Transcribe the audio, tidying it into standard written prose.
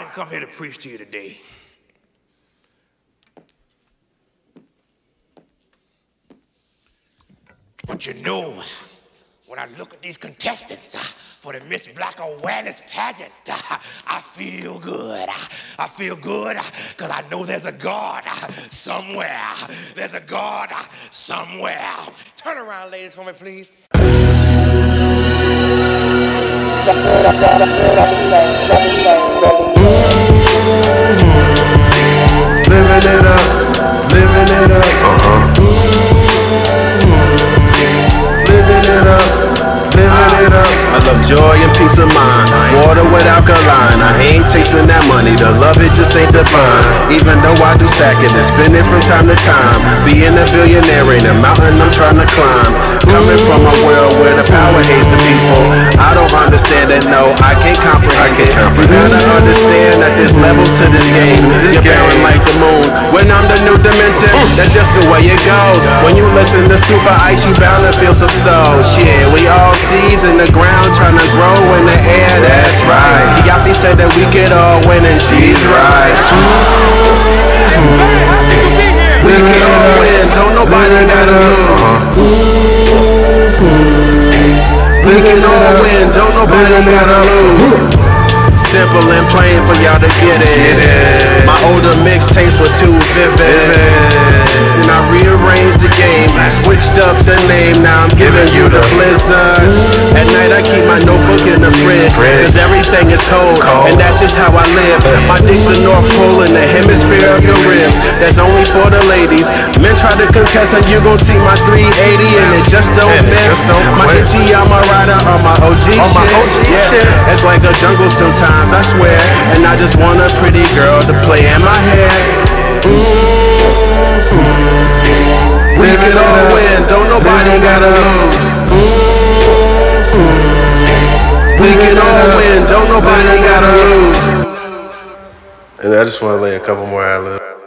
done come here to preach to you today. But you know, when I look at these contestants for the Miss Black Awareness pageant, I feel good. I feel good because I know there's a God somewhere. There's a God somewhere. Turn around, ladies, for me, please. Living it up, living it up. Living it up, living it up. I love joy and peace of mind. Water with alkaline. I ain't chasing that money. The love it just ain't divine. Even though I do stack it and spend it from time to time. Being a billionaire ain't a mountain I'm trying to climb. Coming from a world where the power hates the people. I don't understand it, no, I can't comprehend it. You gotta understand that there's levels to this game. You're barren like the moon. When I'm the new dimension, that's just the way it goes. When you listen to Super Ice, you bound to feel some soul. Shit, we all seeds in the ground trying to grow in the air, that's right. Kiafi said that we could all win and she's right. We can all win, don't nobody gotta lose. We can all win, don't nobody gotta lose. Simple and plain for y'all to get it. My older mixtapes were too vivid. And I rearranged the game, switched up the name, now I'm giving you the Blizzard. At night I keep my notebook in the fridge, cause everything is cold, and that's just how I live. My dick's the North Pole in the hemisphere of your ribs. That's only for the ladies. Men try to contest and you gon' see my 380 and it just don't miss. My itchy, I'm a rider on my OG shit. It's like a jungle sometimes, I swear. And I just want a pretty girl to play in my hair. We can all win, don't nobody gotta lose. We can all win, don't nobody gotta lose. And I just want to lay a couple more ad-libs.